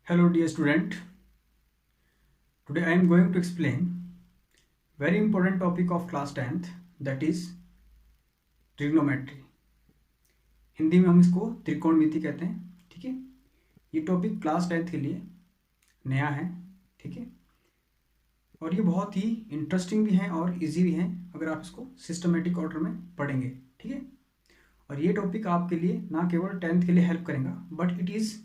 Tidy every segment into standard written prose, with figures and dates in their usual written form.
Hello dear student, today I am going to explain very important topic of class 10th that is trigonometry. Hindi में हम इसको त्रिकोणमिति कहते हैं. ठीक है, ये टॉपिक क्लास 10th के लिए नया है. ठीक है, और ये बहुत ही इंटरेस्टिंग भी है और इजी भी है अगर आप इसको सिस्टमेटिक ऑर्डर में पढ़ेंगे. ठीक है, और ये टॉपिक आपके लिए ना केवल 10th के लिए हेल्प करेगा but it is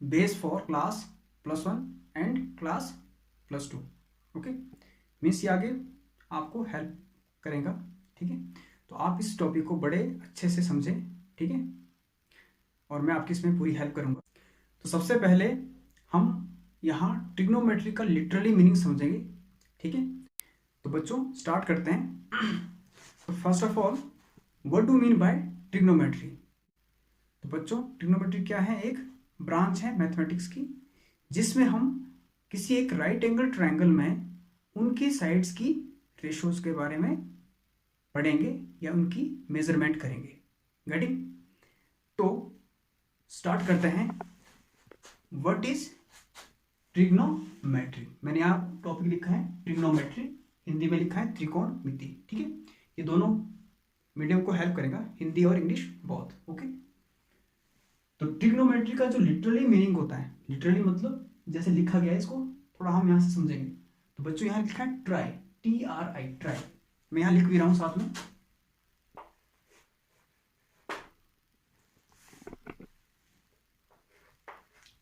base for class +1 and class +2. Okay, means ये आगे आपको हेल्प करेगा. ठीक है, तो आप इस टॉपिक को बड़े अच्छे से समझें. ठीक है, और मैं आपकी इसमें पूरी हेल्प करूँगा. तो सबसे पहले हम यहाँ ट्रिग्नोमेट्री का लिटरली मीनिंग समझेंगे. ठीक है, तो बच्चों स्टार्ट करते हैं. तो first of all what do mean by trigonometry. तो बच्चों ट्रिग्नोमेट्री क्या है? एक ब्रांच है मैथमेटिक्स की जिसमें हम किसी एक राइट एंगल ट्रायंगल में उनकी साइड्स की रेशोज के बारे में पढ़ेंगे या उनकी मेजरमेंट करेंगे. गेटिंग? तो स्टार्ट करते हैं. What is trigonometry. मैंने यहाँ टॉपिक लिखा है ट्रिग्नोमेट्री, हिंदी में लिखा है त्रिकोणमिति. ठीक है, ये दोनों मीडियम को हेल्प करेगा, हिंदी और इंग्लिश बहुत. ओके, तो ट्रिग्नोमेट्री का जो लिटरली मीनिंग होता है, लिटरली मतलब जैसे लिखा गया है, इसको थोड़ा हम यहाँ से समझेंगे. तो बच्चों यहाँ लिखा है ट्राई, TRI, ट्राई. मैं यहाँ लिख भी रहा हूँ साथ में.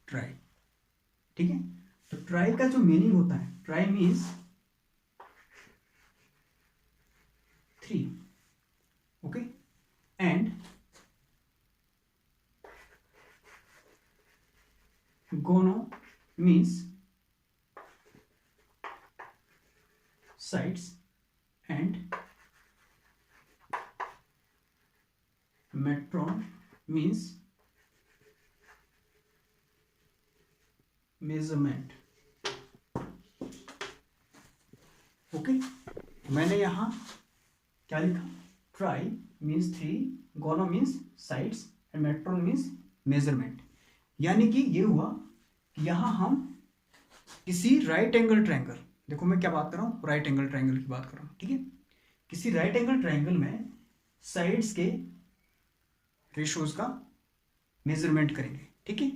ट्राई. ठीक है, तो ट्राई का जो मीनिंग होता है, tri means 3. Okay, and gono means sides and metron means measurement. Okay, मैंने यहाँ क्या लिखा? Tri means 3, gono means sides and metron means measurement. यानी कि ये हुआ कि यहाँ हम किसी राइट एंगल ट्रायंगल, देखो मैं क्या बात कर रहा हूँ, राइट एंगल ट्रायंगल की बात कर रहा हूँ. ठीक है, किसी राइट एंगल ट्रायंगल में साइड्स के रेशोज का मेजरमेंट करेंगे. ठीक है,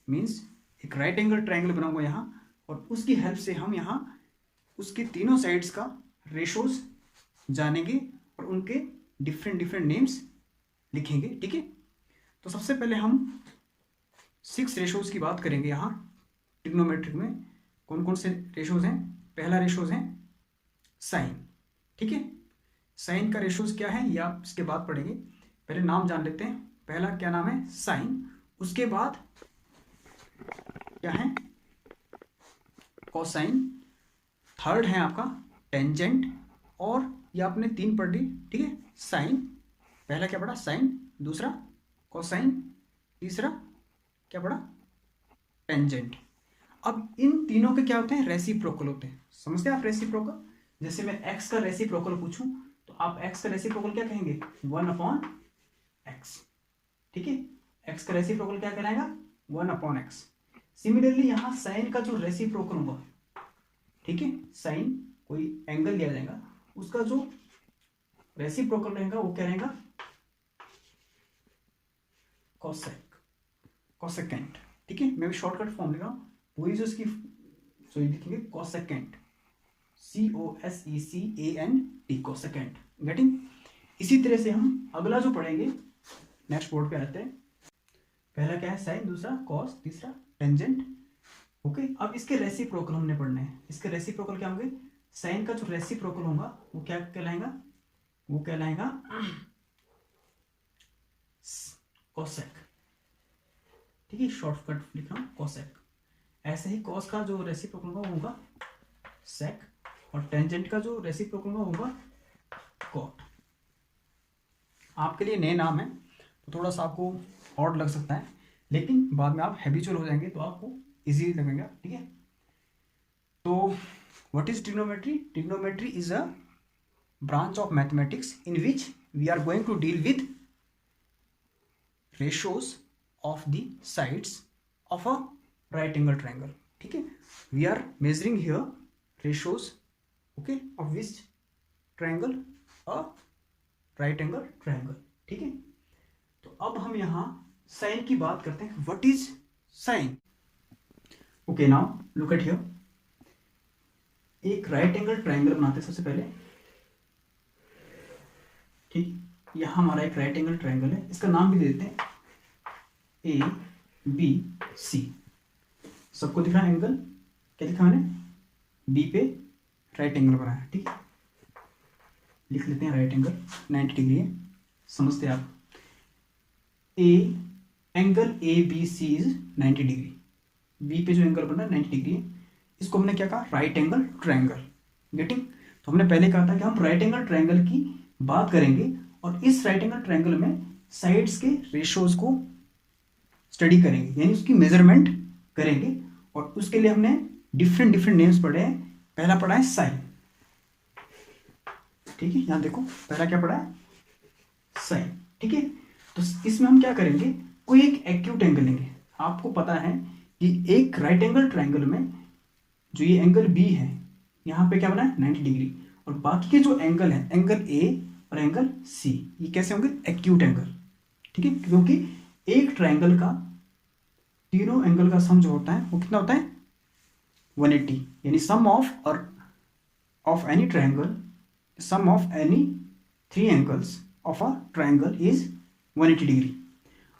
मीन्स एक राइट एंगल ट्रायंगल बनाऊंगा यहाँ और उसकी हेल्प से हम यहाँ उसके तीनों साइड्स का रेशोज जानेंगे और उनके डिफरेंट डिफरेंट नेम्स लिखेंगे. ठीक है, तो सबसे पहले हम 6 रेशोज की बात करेंगे. यहाँ ट्रिग्नोमेट्रिक में कौन कौन से रेशोज हैं? पहला रेशोज है साइन. ठीक है, साइन का रेशोज क्या है ये आप इसके बाद पढ़ेंगे. पहले नाम जान लेते हैं. पहला क्या नाम है? साइन. उसके बाद क्या है? कोसाइन. थर्ड है आपका टेंजेंट. और ये आपने 3 पढ़ ली. ठीक है, साइन पहला क्या पढ़ा? साइन. दूसरा कोसाइन. तीसरा क्या पढ़ा? टेंजेंट. अब इन तीनों के क्या होते हैं? रेसिप्रोकल होते हैं. समझते हैं आप रेसिप्रोकल? जैसे मैं x का रेसिप्रोकल पूछूं तो आप x का रेसिप्रोकल क्या कहेंगे? 1/x. ठीक है, x का रेसिप्रोकल क्या कहलाएगा? 1/x. सिमिलरली यहाँ साइन का जो रेसिप्रोकल होगा, ठीक है, साइन कोई एंगल लिया जाएगा, उसका जो रेसिप्रोकल रहेगा वो क्या रहेगा? Cosec, cosecant. ठीक है, मैं भी शॉर्टकट फॉर्म लिख रहा हूँ. पूरी जो इसकी सो ये लिखेंगे कोसेकेंट, COSECANT, कोसेकेंट. गेटिंग? इसी तरह से हम अगला जो पढ़ेंगे, नेक्स्ट बोर्ड पे आते हैं. पहला क्या है? साइन. दूसरा कॉस. तीसरा टेंजेंट. ओके, अब इसके रेसिप्रोकल हमने पढ़ने हैं. इसके रेसिप्रोकल क्या होंगे? साइन का जो रेसिप्रोकल होगा वो क्या कहलाएगा? वो कहलाएगा कोसेक. ठीक है, शॉर्टकट लिख रहा हूँ कोसेक. ऐसे ही कॉस का जो रेसिप्रोकल होगा वो होगा सेक, और टेंजेंट का जो रेसिप्रोकल होगा कॉट. आपके लिए नए नाम है तो थोड़ा सा आपको ऑड लग सकता है, लेकिन बाद में आप हैबिचुअल हो जाएंगे तो आपको इजी लगेगा. ठीक है, तो what is trigonometry? Trigonometry is a branch of mathematics in which we are going to deal with ratios of the sides of a right angle triangle, ठीक है। We are measuring here ratios, okay, of which triangle, a right angle triangle, ठीक है। तो अब हम यहाँ sign की बात करते हैं। What is sine? Okay, now look at here. एक राइट एंगल ट्रायंगल बनाते हैं सबसे पहले, ठीक। यहाँ हमारा एक राइट एंगल ट्रायंगल है, इसका नाम भी दे देते हैं ए बी सी। सबको दिख रहा है एंगल, क्या दिखा मैंने? बी पे राइट एंगल बनाया, ठीक है। लिख लेते हैं राइट एंगल 90 डिग्री है, समझते हैं आप। A angle A B C is 90 degree, B पे जो एंगल बन रहा है 90 डिग्री है, इसको हमने क्या कहा? Right angle triangle. गेटिंग? तो हमने पहले कहा था कि हम राइट एंगल ट्रायंगल की बात करेंगे और इस राइट एंगल ट्रायंगल में साइड्स के रेशियोज को स्टडी करेंगे, यानी उसकी मेजरमेंट करेंगे। और उसके लिए हमने डिफरेंट डिफरेंट नेम्स पढ़े हैं। पहला पढ़ा है साइन, ठीक है। यहां देखो, पहला क्या पढ़ा है? साइन, ठीक है। तो इसमें हम क्या करेंगे? कोई एक एक्यूट एंगल लेंगे। आपको पता है कि एक राइट एंगल ट्रायंगल में जो ये एंगल बी है, यहाँ पे क्या बना है? 90 डिग्री। और बाकी के जो एंगल है, एंगल ए और एंगल सी, ये कैसे होंगे? एक्यूट एंगल, ठीक है। क्योंकि एक ट्रायंगल का तीनों एंगल का सम जो होता है वो कितना होता है? 180, यानी सम ऑफ और of any triangle, sum of any 3 angles of a triangle is 180 degree.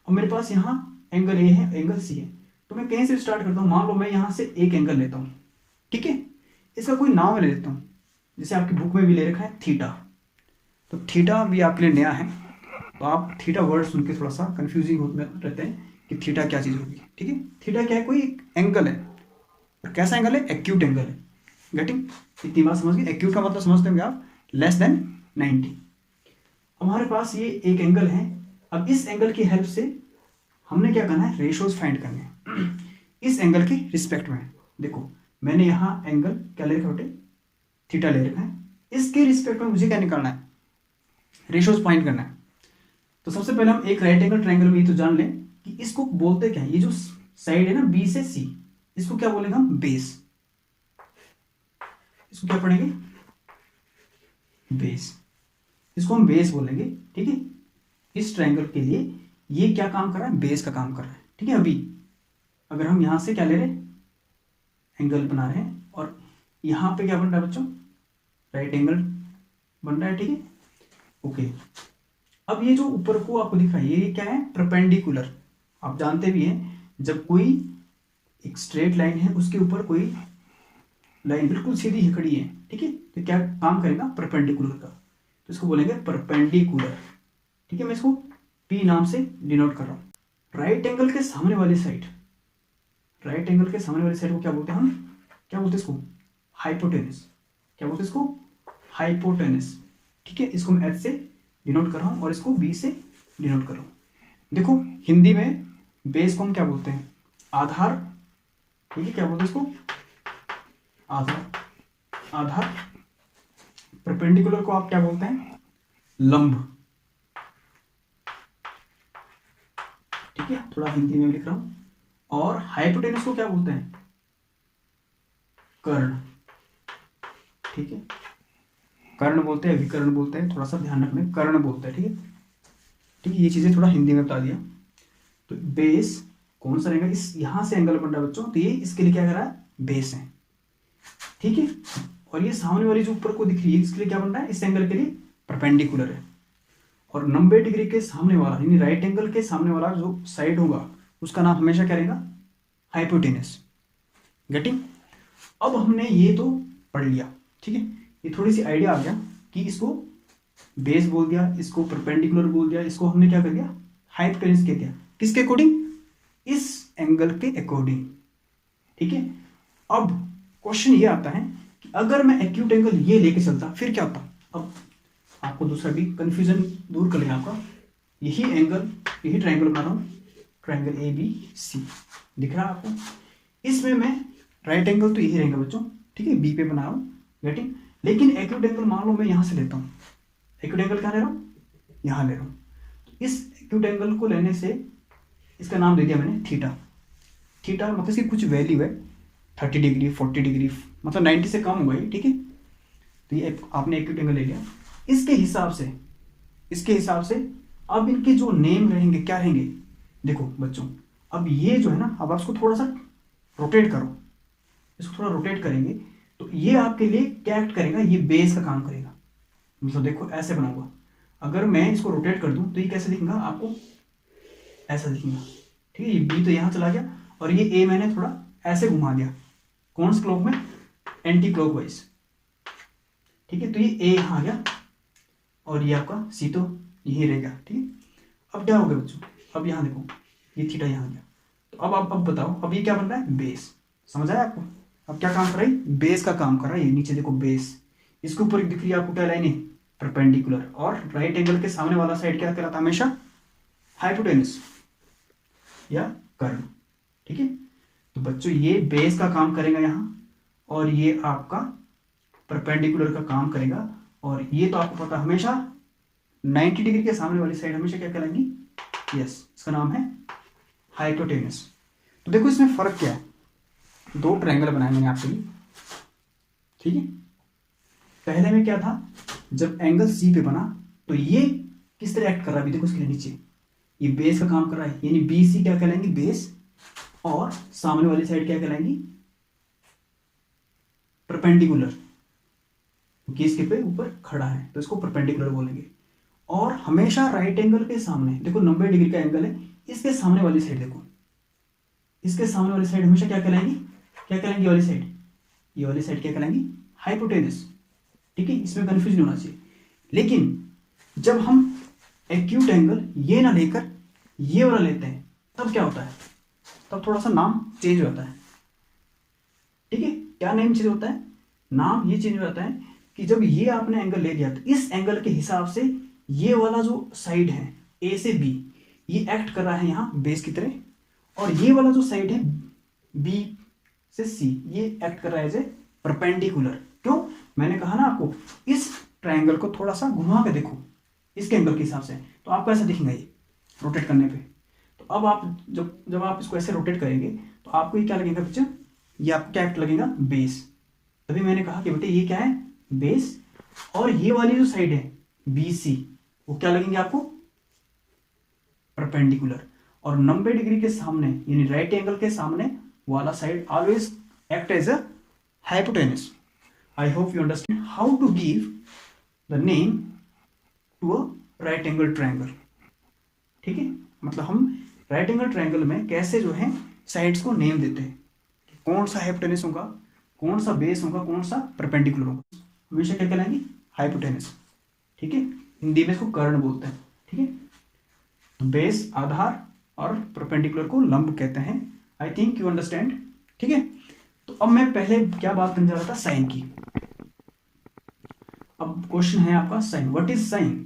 और मेरे पास यहाँ एंगल ए है, एंगल सी है, तो मैं कहीं से स्टार्ट करता हूँ। मान लो मैं यहाँ से एक एंगल लेता हूँ, ठीक है। इसका कोई नाम मैं ले लेता हूँ, जैसे आपकी बुक में भी ले रखा है थीटा। तो थीटा भी आपके लिए नया है, तो आप थीटा वर्ड सुन के थोड़ा सा कंफ्यूजिंग रहते हैं कि थीटा क्या चीज़ होगी, ठीक है। थीटा क्या है? कोई एक एंगल है, और कैसा एंगल है? एक्यूट एंगल है। गेटिंग? इतनी बात समझ गए? एक्यूट का मतलब समझते होंगे आप, लेस देन 90। हमारे पास ये एक एंगल है। अब इस एंगल की हेल्प से हमने क्या करना है? रेशियोज फाइंड करने हैं इस एंगल के रिस्पेक्ट में। देखो, मैंने यहाँ एंगल क्या ले रखा है? थीटा ले रखा है। इसके रिस्पेक्ट में मुझे क्या निकालना है? रेशियोज फाइंड करना है। तो सबसे पहले हम एक राइट एंगल ट्रायंगल में ये तो जान लें कि इसको बोलते क्या है। ये जो साइड है ना बी से सी, इसको क्या बोलेंगे हम? बेस। इसको क्या पढ़ेंगे? बेस। इसको हम बेस बोलेंगे, ठीक है। इस ट्रायंगल के लिए ये क्या काम कर रहा है? बेस का काम कर रहा है, ठीक है। अभी अगर हम यहां से क्या ले रहे हैं? एंगल बना रहे हैं, और यहां पे क्या बन रहा है बच्चों? राइट एंगल बन रहा है, ठीक है। ओके, अब ये जो ऊपर को आपको दिख रहा है, ये क्या है? परपेंडिकुलर। आप जानते भी हैं, जब कोई एक स्ट्रेट लाइन है, उसके ऊपर कोई लाइन बिल्कुल सीधी ही खड़ी है, ठीक है, तो क्या काम करेगा? परपेंडिकुलर का। तो इसको बोलेंगे परपेंडिकुलर, ठीक है। मैं इसको पी नाम से डिनोट कर रहा हूं। राइट एंगल के सामने वाली साइड, राइट एंगल के सामने वाली साइड को क्या बोलते हैं हम? क्या बोलते हैं इसको? हाइपोटेनस। क्या बोलते हैं इसको? हाइपोटेनस, ठीक है। इसको मैं एच से डिनोट कर रहा हूं और इसको बी से डिनोट कर रहा हूं। देखो, हिंदी में बेस को हम क्या बोलते हैं? आधार, ठीक है। क्या बोलते हैं इसको? आधार। आधार। परपेंडिकुलर को आप क्या बोलते हैं? लंब, ठीक है। थोड़ा हिंदी में लिख रहा हूं। और हाइपोटेनस को क्या बोलते हैं? कर्ण, ठीक है। कर्ण बोलते हैं, विकर्ण बोलते हैं, थोड़ा सा ध्यान रखना, कर्ण बोलते हैं, ठीक है। ठीक है, ये चीजें थोड़ा हिंदी में बता दिया। तो बेस कौन सा रहेगा? इस यहां से एंगल बन रहा है बच्चों, तो ये इसके लिए क्या कर रहा है? बेस है, ठीक है। और ये सामने वाली जो ऊपर को दिख रही है, इसके लिए क्या बन रहा है? इस एंगल के लिए परपेंडिकुलर है। और 90 डिग्री के सामने वाला, यानी राइट एंगल के सामने वाला जो साइड होगा, उसका नाम हमेशा क्या रहेगा? हाइपोटेनस। गेटिंग? अब हमने ये तो पढ़ लिया, ठीक है। ये थोड़ी सी आइडिया आ गया कि इसको बेस बोल दिया, इसको परपेंडिकुलर बोल दिया, इसको हमने क्या कर दिया? हाइपोटेनस कह दिया। किसके अकॉर्डिंग? इस एंगल के अकॉर्डिंग, ठीक है। अब क्वेश्चन ये आता है कि अगर मैं एक्यूट एंगल ये लेके चलता, फिर क्या होता? अब आपको दूसरा भी कंफ्यूजन दूर कर लेना आपका। यही एंगल, यही ट्रायंगल बना रहा हूं, ट्रायंगल ए बी सी, दिख रहा है आपको? इसमें मैं राइट एंगल तो यही रहेगा बच्चों, ठीक है, बी पे बना रहा हूं, गेटिंग। लेकिन एक्यूट एंगल मान लो मैं यहां से लेता हूं। एक्यूट एंगल कहां ले रहा हूं? यहां ले रहा हूं। तो इस एक्यूट एंगल को लेने से इसका नाम दे दिया मैंने थीटा, थीटा मतलब इसकी कुछ वैल्यू है 30 डिग्री 40 डिग्री, मतलब 90 से कम होगा ये, ठीक है। तो ये आपने एक्यूट एंगल ले लिया। इसके हिसाब से अब इनके जो नेम रहेंगे क्या रहेंगे, देखो बच्चों, अब ये जो है ना, अब आप इसको थोड़ा सा रोटेट करो, इसको थोड़ा रोटेट करेंगे तो ये आपके लिए क्या एक्ट करेगा, ये बेस का काम करेगा। मतलब देखो ऐसे बनाऊंगा, अगर मैं इसको रोटेट कर दूं तो ये कैसे दिखेगा आपको, ऐसा दिखेगा, ठीक है। ये बी तो यहाँ चला गया और ये ए मैंने थोड़ा ऐसे घुमा दिया, कौन से क्लॉक में, एंटी क्लॉक वाइज, ठीक है। तो ये ए यहाँ आ गया और ये आपका सी तो यही रहेगा, ठीक है। अब क्या हो गया बच्चों, अब यहाँ देखो ये थीटा यहाँ आ गया, तो अब बताओ, अब ये क्या बन रहा है, बेस, समझ आया आपको। अब क्या काम कर रहा है, बेस का काम कर रहा है। ये नीचे देखो बेस, इसके ऊपर दिख रही है आपको क्या लाइन है, परपेंडिकुलर, और राइट एंगल के सामने वाला साइड क्या कहलाता है हमेशा, हाइपोटेनस या कर्ण, ठीक है। तो बच्चों ये बेस का काम करेगा यहाँ, और ये आपका परपेंडिकुलर का काम करेगा, और ये तो आपको पता हमेशा 90 डिग्री के सामने वाली साइड हमेशा क्या कहलाएंगी, यस, इसका नाम है हाइपोटेनस। तो देखो इसमें फर्क क्या है, दो ट्रायंगल बनाए मैंने आपके लिए, ठीक है। पहले में क्या था, जब एंगल सी पे बना तो ये किस तरह एक्ट कर रहा है, देखो इसके नीचे ये बेस का काम कर रहा है, यानी बी सी क्या कहलाएंगे, बेस, और सामने वाली साइड क्या कहलाएंगी, परपेंडिकुलर, क्योंकि इसके पे ऊपर खड़ा है तो इसको परपेंडिकुलर बोलेंगे। और हमेशा राइट एंगल के सामने देखो 90 डिग्री का एंगल है, इसके सामने वाली साइड देखो, इसके सामने वाली साइड हमेशा क्या कहलाएंगी, क्या कहलाएंगी, ये वाली साइड, ये वाली साइड क्या कहलाएंगी, हाइपोटेनस, ठीक है। इसमें कंफ्यूज नहीं होना चाहिए। लेकिन जब हम एक्यूट एंगल ये ना लेकर ये वाला लेते हैं तब क्या होता है, तब थोड़ा सा नाम चेंज होता है, ठीक है। क्या नेम चेंज होता है, नाम ये चेंज हो जाता है कि जब ये आपने एंगल ले लिया तो इस एंगल के हिसाब से ये वाला जो साइड है ए से बी, ये एक्ट कर रहा है यहाँ बेस की तरह, और ये वाला जो साइड है बी से सी, ये एक्ट कर रहा है एज ए परपेंडिकुलर। क्यों, मैंने कहा ना आपको, इस ट्रायंगल को थोड़ा सा घुमा के देखो इसके एंगल के हिसाब से, तो आपको ऐसा दिखेगा ये रोटेट करने पे। तो अब आप जब आप इसको ऐसे रोटेट करेंगे तो आपको ये क्या लगेगा बच्चा, ये आपको क्या एक्ट लगेगा, बेस। तभी मैंने कहा कि बेटे ये क्या है, बेस, और ये वाली जो साइड है बी सी, वो क्या लगेंगे आपको, परपेंडिकुलर। और 90 डिग्री के सामने यानी राइट एंगल के सामने वाला side always act as a hypotenuse. I hope you understand how to give the name to a right angle triangle, ठीक है। मतलब हम राइट एंगल ट्रायंगल में कैसे जो है साइड्स को नेम देते हैं, कौन सा हाइपोटेनस होगा, कौन सा बेस होगा, कौन सा परपेंडिकुलर होगा, हमेशा क्या कहलाएंगे, हाइपोटेनस, ठीक है। हिंदी में इसको कर्ण बोलते हैं, ठीक है। तो बेस आधार और परपेंडिकुलर को लंब कहते हैं। आई थिंक यू अंडरस्टैंड, ठीक है। तो अब मैं पहले क्या बात करने जा रहा था, साइन की। अब क्वेश्चन है आपका साइन, व्हाट इज साइन।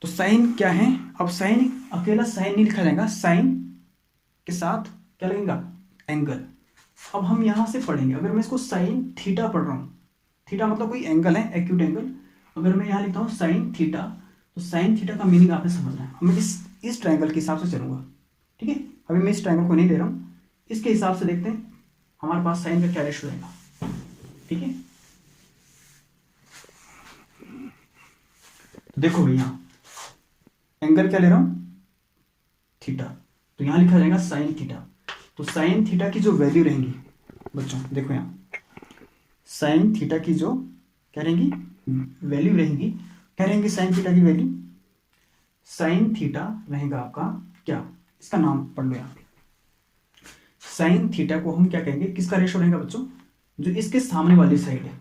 तो साइन क्या है, अब साइन अकेला साइन नहीं लिखा जाएगा, साइन के साथ क्या लगेगा, एंगल। अब हम यहां से पढ़ेंगे, अगर मैं इसको साइन थीटा पढ़ रहा हूं, थीटा मतलब कोई एंगल है, एक्यूट एंगल, अगर मैं यहां लिखता हूं साइन थीटा, तो साइन थीटा का मीनिंग आपने समझना है। अब मैं इस ट्रायंगल के हिसाब से चलूंगा, ठीक है। अभी मैं इस ट्रायंगल को नहीं ले रहा हूं, इसके हिसाब से देखते हैं हमारे पास साइन का क्या रेशो रहेगा, ठीक है। तो देखो भैया एंगल क्या ले रहा हूं, थीटा, तो यहां लिखा जाएगा साइन थीटा। तो साइन थीटा की जो वैल्यू रहेंगी बच्चों, देखो यहां साइन थीटा की जो क्या रहेंगी, वैल्यू रहेंगी, क्या रहेंगी साइन थीटा की वैल्यू, साइन थीटा रहेगा आपका क्या, इसका नाम पढ़ लो यहाँ, साइन थीटा को हम क्या कहेंगे, किसका रेशो रहेगा बच्चों, जो इसके सामने वाली साइड है,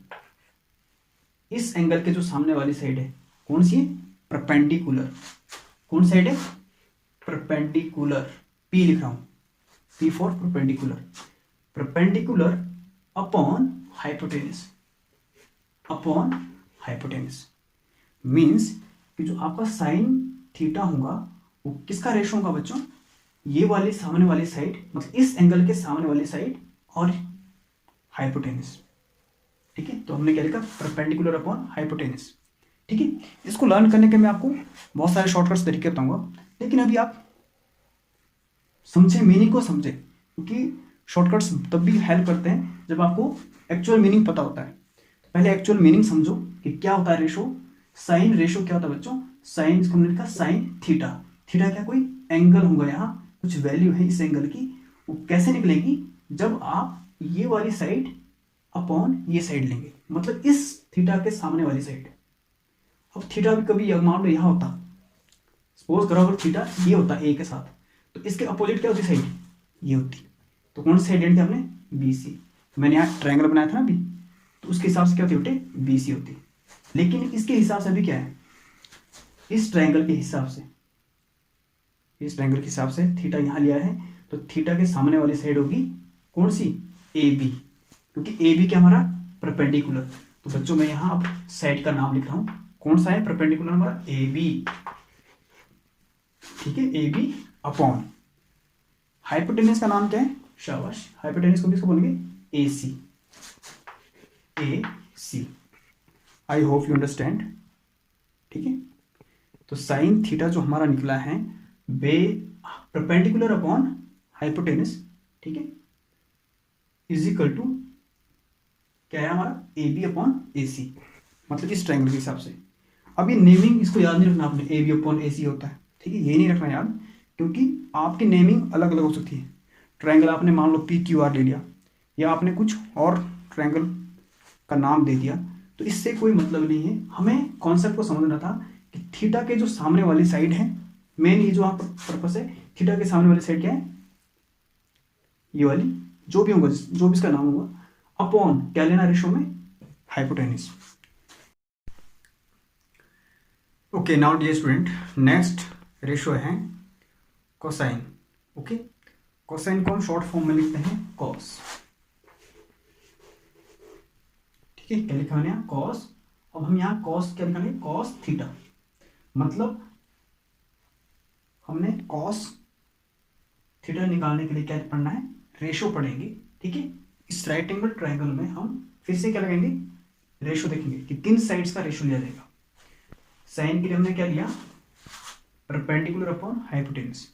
इस एंगल के जो सामने वाली साइड है, कौन सी है, परपेंडिकुलर, कौन साइड है, परपेंडिकुलर, पी लिख रहा हूं, P for perpendicular, perpendicular upon hypotenuse, upon hypotenuse means कि जो आपका साइन थीटा होगा वो किसका रेशो होगा बच्चों, ये वाली सामने वाली साइड, मतलब इस एंगल के सामने वाली साइड और हाइपोटेनस, ठीक है। तो हमने क्या लिखा, परपेंडिकुलर अपॉन हाइपोटेनस, ठीक है। इसको लर्न करने के मैं आपको बहुत सारे शॉर्टकट्स तरीके बताऊंगा, लेकिन अभी आप समझे, मीनिंग को समझे, क्योंकि शॉर्टकट्स तब भी हेल्प करते हैं जब आपको एक्चुअल मीनिंग पता होता है। तो पहले एक्चुअल मीनिंग समझो कि क्या होता है रेशो। साइन रेशो क्या होता है बच्चों? साइन, इसको हमने लिखा साइन थीटा। थीटा क्या कोई एंगल होगा, यहाँ कुछ वैल्यू है इस एंगल की, वो कैसे निकलेगी? जब आप ये वाली साइड अपॉन ये साइड लेंगे, मतलब इस थीटा के सामने वाली साइड। अब थीटा भी कभी मान लो यहाँ होता, सपोज करो अगर थीटा ये होता ए के साथ, तो इसके अपोजिट क्या होती साइड? ये होती। तो कौन सी साइड लेनी थी हमने? B C. मैंने यहाँ ट्रायंगल बनाया था ना अभी, तो उसके हिसाब से क्या होती बेटे? बी सी होती। लेकिन इसके हिसाब से अभी क्या है? इस ट्रायंगल के हिसाब से, इस ट्रायंगल के हिसाब से थीटा यहाँ लिया है, तो थीटा के सामने वाली साइड होगी कौन सी? ए बी, क्योंकि ए बी क्या हमारा? परपेंडिकुलर। तो बच्चों मैं यहाँ अब साइड का नाम लिख रहा हूँ, कौन सा है परपेंडिकुलर हमारा? A B. ठीक है, ए बी अपॉन हाइपोटेनस का नाम क्या है? शाबाश, हाइपोटेनस को किसको बोलेंगे? ए सी। ए सी, आई होप यू अंडरस्टैंड। ठीक है, तो साइन थीटा जो हमारा निकला है बे परपेंडिकुलर अपॉन हाइपोटेनस, ठीक है, इज इक्वल टू क्या है हमारा? ए बी अपॉन ए सी, मतलब इस ट्रायंगल के हिसाब से। अब ये नेमिंग इसको याद नहीं रखना आपने, ए बी अपॉन ए सी होता है, ठीक है, ये नहीं रखना याद, क्योंकि आपकी नेमिंग अलग अलग हो सकती है। ट्रायंगल आपने मान लो पी क्यू आर ले लिया, या आपने कुछ और ट्रायंगल का नाम दे दिया, तो इससे कोई मतलब नहीं है। हमें कॉन्सेप्ट को समझना था कि थीटा के जो सामने वाली साइड है, मेन ये जो आप पर्पस है, थीटा के सामने वाली साइड क्या है? ये वाली, जो भी होगा, जो भी इसका नाम होगा, अपॉन क्या लेना रेशो में? Hypotenuse. Okay, now dear student, next ratio है कोसाइन। ओके, कोसाइन को हम शॉर्ट फॉर्म में लिखते हैं कॉस। ठीक है, क्या लिखा मैंने यहाँ? कॉस। अब हम यहाँ कॉस क्या लिखेंगे? Cos theta. मतलब हमने कॉस थीटा निकालने के लिए क्या पढ़ना है? रेशो पढ़ेंगे। ठीक है, इस राइट एंगल ट्रायंगल में हम फिर से क्या लगाएंगे? रेशो देखेंगे कि किन साइड्स का रेशो लिया जाएगा। साइन के लिए हमने क्या लिया? Perpendicular upon hypotenuse.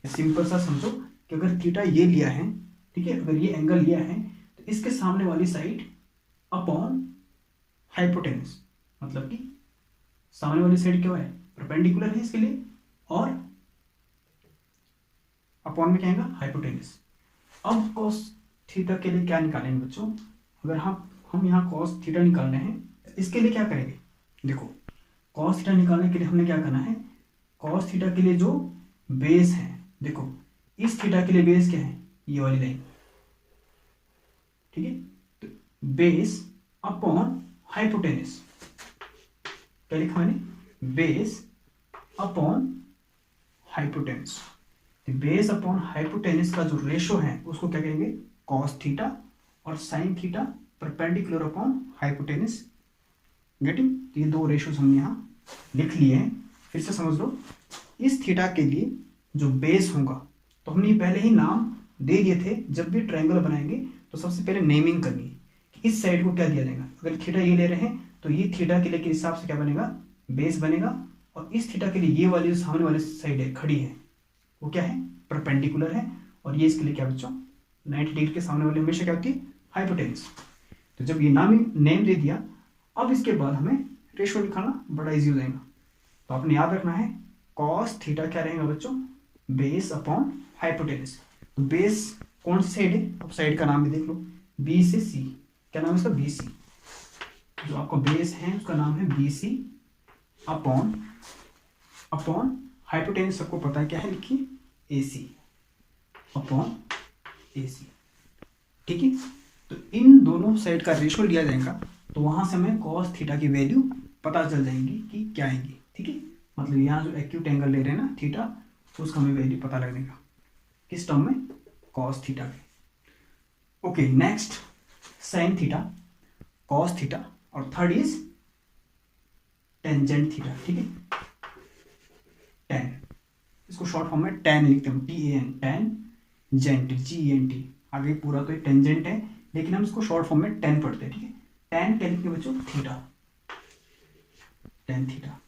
सिंपल सा समझो कि अगर थीटा ये लिया है, ठीक है, अगर ये एंगल लिया है, तो इसके सामने वाली साइड अपॉन हाइपोटेनस, मतलब कि सामने वाली साइड क्या है? परपेंडिकुलर है इसके लिए, और अपॉन में क्या आएगा? हाइपोटेनस। अब कॉस थीटा के लिए क्या निकालेंगे बच्चों? अगर हम यहाँ कॉस थीटा निकालने हैं, इसके लिए क्या करेंगे? देखो, कॉस थीटा निकालने के लिए हमने क्या करना है? कॉस थीटा के लिए जो बेस है, देखो इस थीटा के लिए बेस क्या है? ये वाली लाइन। ठीक है, तो बेस अपॉन हाइपोटेनस, क्या लिखा मैंने? Base upon hypotenuse. Base upon hypotenuse का जो रेशो है उसको क्या कहेंगे? Cos theta. और sine theta perpendicular upon hypotenuse. Getting? ये दो रेशोज हमने यहाँ लिख लिए हैं। फिर से समझ लो, इस थीटा के लिए जो बेस होगा, तो हमने पहले ही नाम दे दिए थे। जब भी ट्रायंगल बनाएंगे तो सबसे पहले नेमिंग करनी है कि इस साइड को क्या दिया जाएगा। अगर थीटा ये ले रहे हैं तो ये थीटा के लिए के हिसाब से क्या बनेगा? बेस बनेगा। और इस थीटा के लिए ये वाली जो सामने वाली साइड है खड़ी है, वो क्या है? परपेंडिकुलर है। और ये इसके लिए क्या बच्चों? 90 डिग्री के सामने वाली हमेशा क्या होती है? हाइपोटेनस। तो जब ये नेम दे दिया, अब इसके बाद हमें रेशो निकालना बड़ा इजी हो जाएगा। तो आपने याद रखना है कॉस थीटा क्या रहेगा बच्चों? Base upon hypotenuse. तो बेस कौन सी साइड है? अब साइड का नाम भी देख लो, बी से सी। क्या नाम है इसका? B C. जो आपका बेस है उसका नाम है बी सी अपॉन हाइपोटेनस सबको पता है क्या है, लिखिए ए सी अपॉन ए सी। ठीक है, तो इन दोनों साइड का रेशो लिया जाएगा, तो वहां से हमें कॉस थीटा की वैल्यू पता चल जाएंगी कि क्या आएंगी। ठीक है, मतलब यहाँ जो एक्यूट एंगल ले रहे हैं ना थीटा, तो उसका हमें वैल्यू पता लगेगा किस टर्म में? कॉस थीटा के। Okay, next sine theta, cos theta, और थर्ड इज टेंजेंट थीटा। ठीक है, टेन, इसको शॉर्ट फॉर्म में टेन लिखते हैं, TAN, टेन जेंट, GENT। आगे पूरा तो ये टेंजेंट है, लेकिन हम इसको शॉर्ट फॉर्म में टेन पढ़ते हैं। ठीक है, टेन क्या लिखते हैं बच्चों? Theta, tan theta.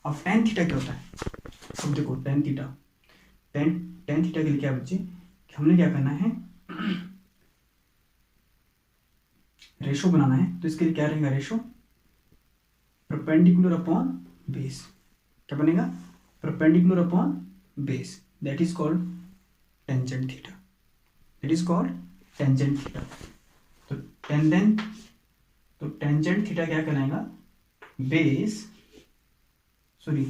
अब टेन थीटा क्या होता है? अब देखो टेन टेन थीटा के लिए क्या बच्चे कि हमने क्या करना है, रेशो बनाना है। तो इसके लिए क्या रहेगा, रेशो परपेंडिकुलर अपॉन बेस। क्या बनेगा, perpendicular upon base, that is called tangent theta, that is called tangent theta. तो टेंजेंट थीटा क्या कहलाएगा, base sorry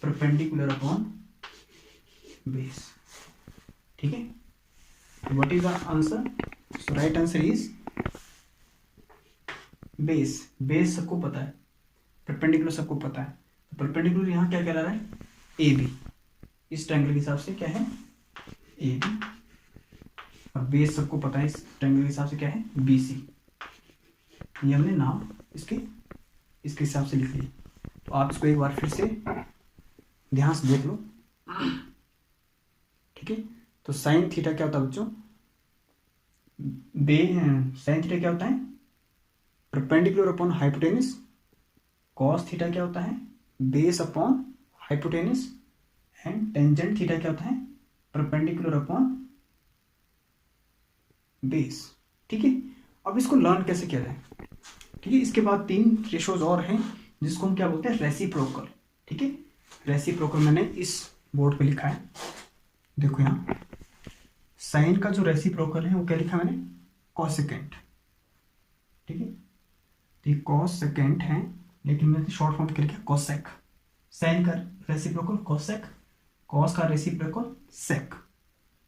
perpendicular upon base. ठीक है, what is the answer, so right answer is base. Base सबको पता है, परपेंडिकुलर सबको पता है। तो परपेंडिकुलर यहाँ क्या कहला रहा है, ए बी, इस ट्रायंगल के हिसाब से क्या है ए बी, और बेस सबको पता है इस ट्रायंगल के हिसाब से क्या है बी सी। ये हमने नाम इसके हिसाब से लिख लिया। तो आप इसको एक बार फिर से ध्यान से देख लो। ठीक है, तो साइन थीटा क्या होता है बच्चों, साइन थीटा क्या होता है, perpendicular upon hypotenuse. Cos theta क्या होता है, base upon hypotenuse. And tangent theta क्या होता है, परपेंडिकुलर अपॉन बेस। ठीक है, अब इसको लर्न कैसे किया जाए। ठीक है, इसके बाद 3 रेशोज और हैं जिसको हम क्या बोलते हैं, रेसिप्रोकल। ठीक है, रेसिप्रोकल मैंने इस बोर्ड पे लिखा है, देखो यहाँ साइन का जो रेसिप्रोकल है वो क्या लिखा मैंने, कॉसेकेंट। ठीक है, तो ये कॉसेकेंट है, लेकिन मैंने शॉर्ट फॉर्म क्या लिखा, कॉसेक। साइन का रेसिप्रोकल कॉसेक, कॉस का रेसिप्रोकल सेक।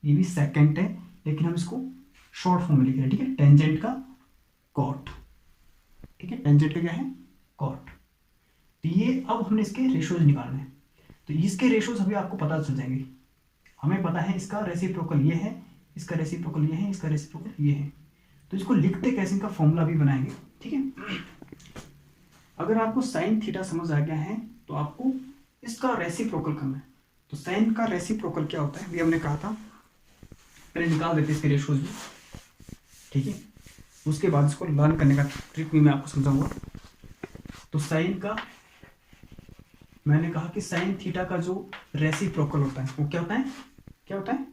ये भी सेकेंट है, लेकिन हम इसको शॉर्ट फॉर्म में लिख रहे हैं। ठीक है, टेंजेंट का कॉट। ठीक है, टेंजेंट का क्या है, कॉट। तो ये अब हमने इसके रेशोज निकालने हैं। तो इसके रेशोज अभी आपको पता चल जाएंगे। हमें पता है इसका रेसिप्रोकल ये है, इसका रेसिप्रोकल ये है, इसका रेसिप्रोकल ये है। तो इसको लिखते कैसे, इनका फॉर्मूला भी बनाएंगे। ठीक है, अगर आपको साइन थीटा समझ आ गया है तो आपको इसका रेसिप्रोकल करना है। तो साइन का रेसिप्रोकल क्या होता है, ये हमने कहा था, पहले निकाल देते इसके रेशोज भी। ठीक है, उसके बाद इसको लर्न करने का ट्रिक भी मैं आपको समझाऊंगा। तो साइन का मैंने कहा कि साइन थीटा का जो रेसिप्रोकल होता है वो क्या होता है, क्या होता है,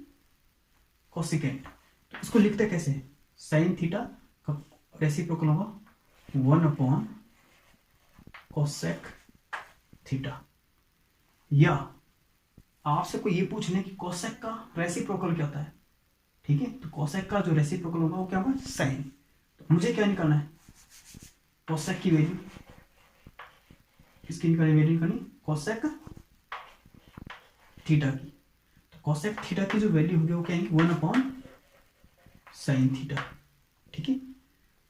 कोसिकेंट। तो इसको लिखते कैसे, साइन थीटा का रेसिप्रोकल होगा 1 अपॉन कोसेक थीटा। या आपसे कोई ये पूछ ले कि कोसेक का रेसिप्रोकल क्या होता है। ठीक है, तो कोसेक का जो रेसिप्रोकल होगा वो क्या होगा, साइन। तो मुझे क्या निकालना है, कोसेक की वैल्यू, किसकी निकालनी, वैल्यू निकालनी कोसेक थीटा की। तो कोसेक थीटा की जो वैल्यू होगी वो क्या है, 1 अपॉन साइन थीटा। ठीक है,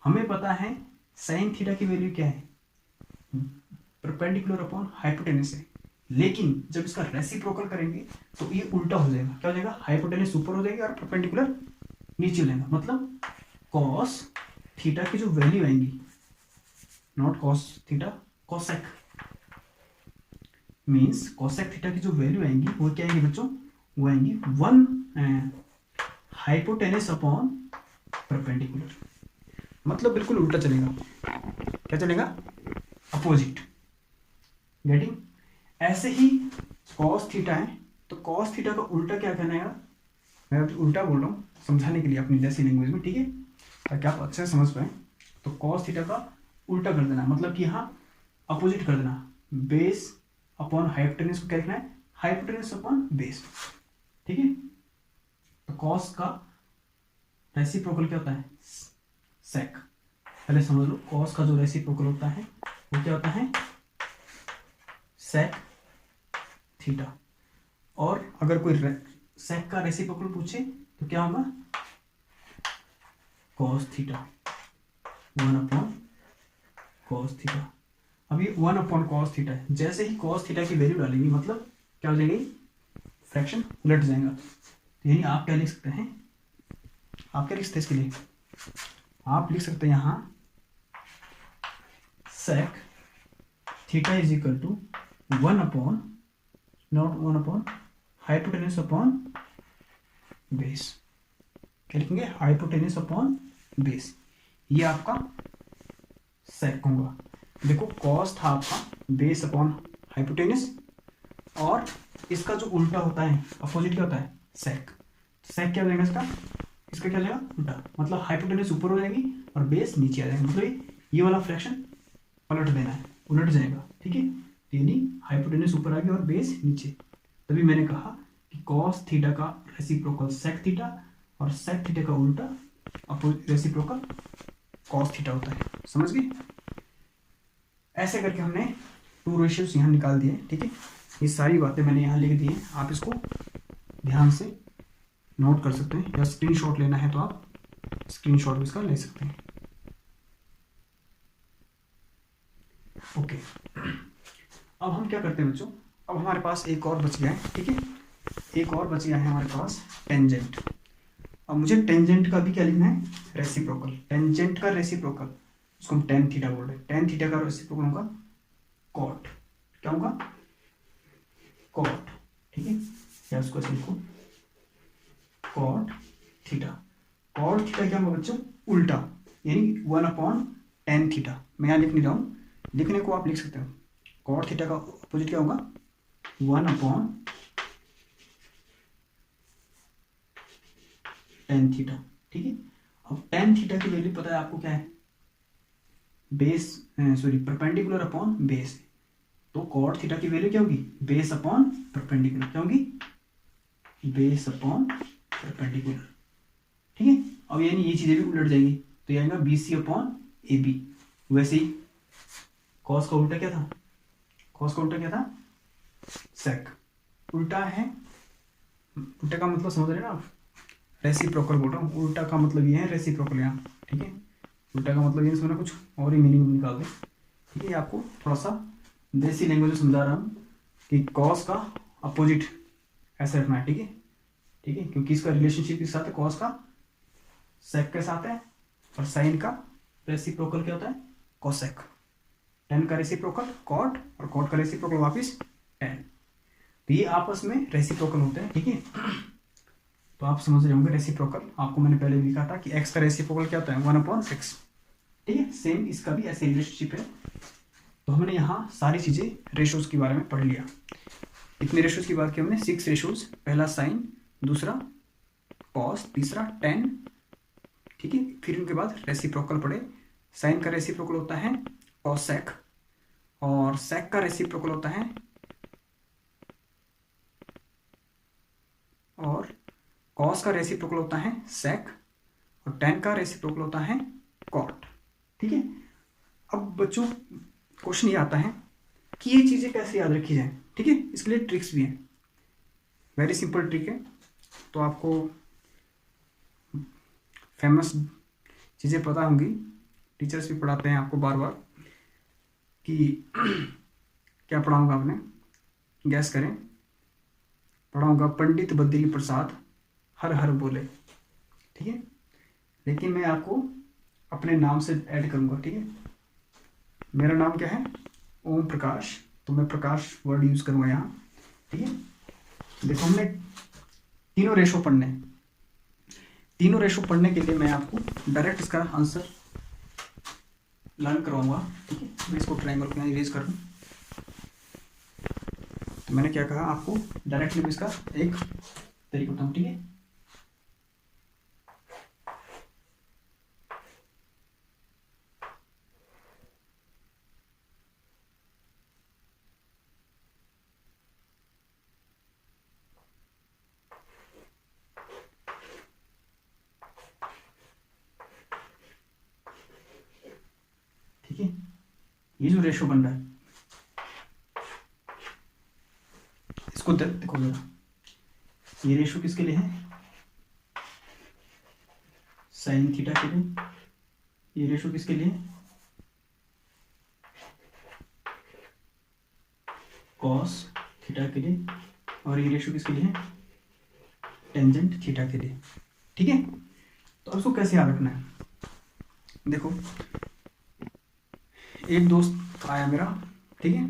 हमें पता है साइन थीटा की वैल्यू क्या है, परपेंडिकुलर अपॉन हाइपोटेनस है। लेकिन जब इसका रेसिप्रोकल करेंगे तो ये उल्टा हो जाएगा। क्या हो जाएगा, हाइपोटेनस ऊपर हो जाएगी और परपेंडिकुलर नीचे हो जाएगा। मतलब कॉस थीटा की जो वैल्यू आएंगी, not cos theta, cosec means cosec theta की जो वैल्यू आएंगी वो क्या आएंगी बच्चों, वो आएंगी 1 हाइपोटेनस अपॉन परपेंडिकुलर। मतलब बिल्कुल उल्टा चलेगा। क्या चलेगा, अपोजिट। गेटिंग। ऐसे ही कॉस थीटा है, तो कॉस थीटा का उल्टा क्या कहना है, मैं अभी उल्टा बोल रहा हूँ समझाने के लिए अपनी जैसी लैंग्वेज में। ठीक है, ताकि आप अच्छे से समझ पाए। तो कॉस थीटा का उल्टा कर देना, मतलब कि यहाँ अपोजिट कर देना, बेस अपॉन हाइपोटेनस को क्या लिखना है, हाइपोटेनस अपॉन बेस। ठीक है, तो कॉस का रेसिप्रोकल क्या होता है, सेक। पहले समझ लो, कॉस का जो रेसिप्रोकल होता है वो क्या होता है, सेक थीटा। और अगर कोई सेक का रेसिप्रोकल पूछे तो क्या होगा, cos theta, 1 upon cos theta. अब ये 1 अपॉन कॉस थीटा है, जैसे ही कॉस थीटा की वैल्यू डालेंगे मतलब क्या हो जाएगी, फ्रैक्शन उलट जाएगा। तो यानी आप क्या लिख सकते हैं, आप क्या लिख सकते हैं इसके लिए, आप लिख सकते हैं यहां sec theta is equal to 1 upon, not 1 upon, hypotenuse upon base. क्या लिखेंगे, हाइपोटेनस अपॉन बेस। ये आपका सेक होगा। देखो कॉस था आपका बेस अपॉन हाइपोटेनस, और इसका जो उल्टा होता है, अपोजिट क्या होता है, सेक। सेक क्या हो जाएगा इसका, इसका क्या हो जाएगा, उल्टा। मतलब हाइपोटेनस ऊपर हो जाएगी और बेस नीचे आ जाएगा। मतलब ये वाला फ्रैक्शन पलट देना है, उलट जाएगा, ठीक है। यानी हाइपोटेनस ऊपर आ गया और बेस नीचे। तभी मैंने कहा कि कॉस थीटा का रेसिप्रोकल सेक थीटा और सेक थीटा का उल्टा रेसिप्रोकल कॉस थीटा होता है। समझ गए? ऐसे करके हमने टू रेशियोज यहाँ निकाल दिए, ठीक है। ये सारी बातें मैंने यहाँ लिख दी हैं, आप इसको ध्यान से नोट कर सकते हैं, या स्क्रीनशॉट लेना है तो आप स्क्रीनशॉट भी इसका ले सकते हैं। ओके, अब हम क्या करते हैं बच्चों, अब हमारे पास एक और बच गया है, ठीक है। एक और बच गया है हमारे पास, टेंजेंट। अब मुझे टेंजेंट का भी क्या लिखना है, रेसिप्रोकल। टेंजेंट का रेसिप्रोकल, उसको हम टेन थीटा बोल रहे हैं। टेन थीटा का रेसिप्रोकल होगा कॉट। क्या होगा, कॉट, ठीक है। या उसको ऐसे लिखो, कॉट थीटा। कॉट थीटा क्या होगा बच्चों, उल्टा, यानी 1/tan थीटा। मैं यहाँ लिख नहीं रहा हूँ, लिखने को आप लिख सकते हो। कॉट थीटा का अपोजिट क्या होगा, 1/tan थीटा, ठीक है। अब tan थीटा की वैल्यू पता है आपको क्या है, base, sorry, perpendicular upon base. तो कॉट थीटा की वैल्यू क्या होगी, बेस अपॉन परपेंडिकुलर। क्या होगी, बेस अपॉन परपेंडिकुलर, ठीक है। अब यानी ये चीजें भी उलट जाएंगी, तो ये आएगा BC अपॉन AB। वैसे ही कॉस का उल्टा क्या था, कॉस का उल्टा क्या था, सेक। उल्टा है, उल्टा का मतलब समझ रहे हैं ना आप, रेसिप्रोकल बोल रहा हूँ। उल्टा का मतलब ये है रेसिप्रोकल यहाँ, ठीक है। उल्टा का मतलब ये समझना, कुछ और ही मीनिंग निकाल दे, ठीक है। आपको थोड़ा सा देसी लैंग्वेज में समझा रहा हूँ कि कॉस का अपोजिट ऐसे रखना है, ठीक है, ठीक है। क्योंकि इसका रिलेशनशिप के साथ है, कॉस का सेक के साथ है, और साइन का रेसिप्रोकल क्या होता है, कोसेक। टेन का रेसिप्रोकल कॉट, और कॉट का रेसिप्रोकल वापिस टेन। तो ये आपस में रेसिप्रोकल होते हैं, ठीक है। तो आप समझ रहे होंगे रेसिप्रोकल। आपको मैंने पहले भी कहा था कि एक्स का रेसिप्रोकल क्या होता है, 1/6, ठीक है। सेम इसका भी ऐसे रिलेशनशिप है। तो हमने यहाँ सारी चीजें रेशोज के बारे में पढ़ लिया। कितने रेशोज की बात की हमने, 6 रेशोज। पहला साइन, दूसरा कॉस, तीसरा टेन, ठीक है। फिर उनके बाद रेसिप्रोकल पढ़े। साइन का रेसिप्रोकल होता है कॉसेक, और सेक का रेसिप्रोकल होता है, और कॉस का रेसिप्रोकल होता है सेक, और टेन का रेसिप्रोकल होता है कॉट, ठीक है। अब बच्चों क्वेश्चन ये आता है कि ये चीजें कैसे याद रखी जाए, ठीक है। इसके लिए ट्रिक्स भी हैं, वेरी सिंपल ट्रिक है। तो आपको फेमस चीज़ें पता होंगी, टीचर्स भी पढ़ाते हैं आपको बार बार, कि क्या पढ़ाऊंगा आपने, गैस करें। पढ़ाऊंगा पंडित बद्री प्रसाद हर हर बोले, ठीक है। लेकिन मैं आपको अपने नाम से ऐड करूंगा, ठीक है। मेरा नाम क्या है, ओम प्रकाश, तो मैं प्रकाश वर्ड यूज करूंगा यहाँ, ठीक है। देखो हमने तीनों रेशो पढ़ने हैं। तीनों रेशो पढ़ने के लिए मैं आपको डायरेक्ट इसका आंसर लर्न करवाऊंगा, ठीक है। मैं इसको ट्रायंगल को यहाँ इरेज कर दूँ। तो मैंने क्या कहा आपको, डायरेक्टली इसका एक तरीका बताऊँ, ठीक है। ठीक है, ये जो रेशो बन रहा है, इसको देखो जरा, ये रेशो किसके लिए है, साइन थीटा के लिए। ये रेशो किसके लिए, कॉस थीटा के लिए। और ये रेशो किसके लिए, टेंजेंट थीटा के लिए, ठीक है। तो अब इसको कैसे याद रखना है, देखो एक दोस्त आया मेरा, ठीक है।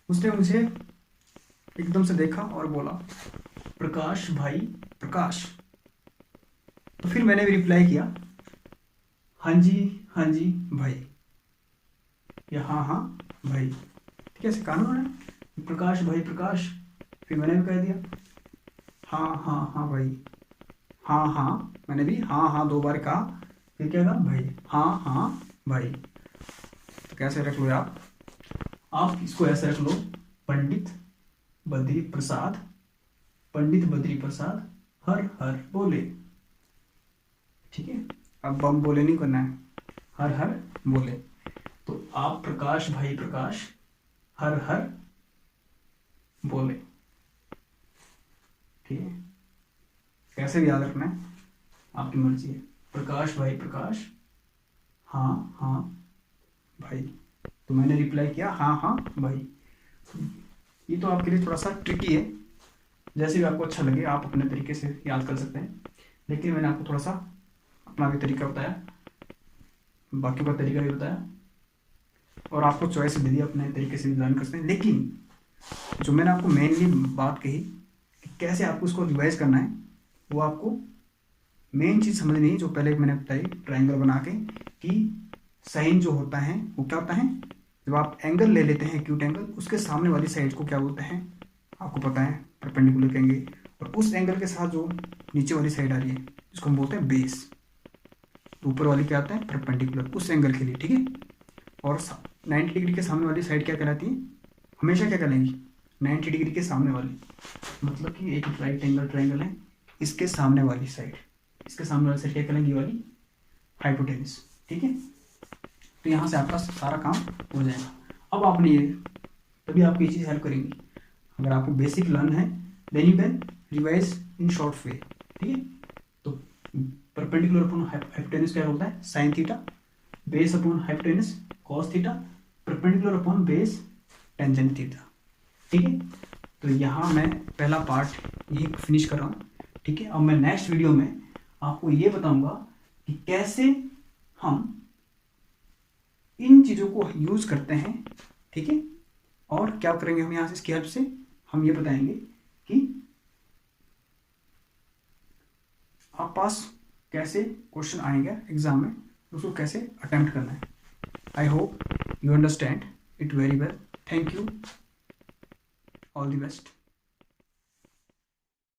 उसने मुझे एकदम से देखा और बोला, प्रकाश भाई प्रकाश। तो फिर मैंने भी रिप्लाई किया, हाँ जी भाई, या हाँ भाई, ठीक है। ऐसे कानून है, प्रकाश भाई प्रकाश, फिर मैंने भी कह दिया हाँ हाँ हाँ भाई, हाँ हाँ, मैंने भी हाँ हाँ 2 बार कहा, फिर क्या कहा भाई, हाँ हाँ भाई। तो कैसे रख लो आप इसको ऐसे रख लो, पंडित बद्री प्रसाद, पंडित बद्री प्रसाद हर हर बोले। ठीक है, अब बम बोले नहीं करना है, हर हर बोले। तो आप प्रकाश भाई प्रकाश हर हर बोले। ठीक है, कैसे भी याद रखना है आपकी मर्जी है। प्रकाश भाई प्रकाश हाँ हाँ भाई। तो मैंने रिप्लाई किया हाँ हाँ भाई। ये तो आपके लिए थोड़ा सा ट्रिकी है, जैसे भी आपको अच्छा लगे आप अपने तरीके से याद कर सकते हैं, लेकिन मैंने आपको थोड़ा सा अपना भी तरीका बताया, बाकी का तरीका भी बताया, और आपको चॉइस दे दी अपने तरीके से भी लर्न कर सकते हैं। लेकिन जो मैंने आपको मेनली बात कही कि कैसे आपको इसको रिवाइज करना है, वो आपको मेन चीज़ समझनी है जो पहले मैंने बताई ट्रायंगल बना के, कि साइन जो होता है वो क्या होता है, जब आप एंगल ले लेते हैं एक्यूट एंगल, उसके सामने वाली साइड को क्या बोलते हैं आपको पता है, परपेंडिकुलर कहेंगे। और उस एंगल के साथ जो नीचे वाली साइड आ रही है जिसको हम बोलते हैं बेस, तो ऊपर वाली क्या आता है परपेंडिकुलर उस एंगल के लिए। ठीक है, और 90 डिग्री के सामने वाली साइड क्या कहलाती है, हमेशा क्या कहलाएंगी 90 डिग्री के सामने वाली, मतलब कि एक राइट एंगल ट्रायंगल है, इसके सामने वाली साइड, इसके सामने वाली साइड क्या कहलाएंगी वाली हाइपोटेनस। ठीक है, तो यहाँ से आपका सारा काम हो जाएगा। अब आपने ये तभी आपको ये चीज़ हेल्प करेंगी, अगर आपको बेसिक लर्न है then you can revise in short way. ठीक है, तो परपेंडिकुलर अपॉन हाइपोटेनस क्या होता है sine theta, base upon hypotenuse cos theta, perpendicular upon base tangent theta. ठीक है, तो यहाँ मैं पहला पार्ट ये फिनिश कर रहा हूँ। ठीक है, अब मैं नेक्स्ट वीडियो में आपको ये बताऊंगा कि कैसे हम इन चीज़ों को यूज करते हैं। ठीक है, और क्या करेंगे हम यहाँ से, इसकी हेल्प से हम ये बताएंगे कि आप पास कैसे क्वेश्चन आएंगे एग्जाम में, उसको कैसे अटेम्प्ट करना है। आई hope you understand it very well. Thank you, all the best.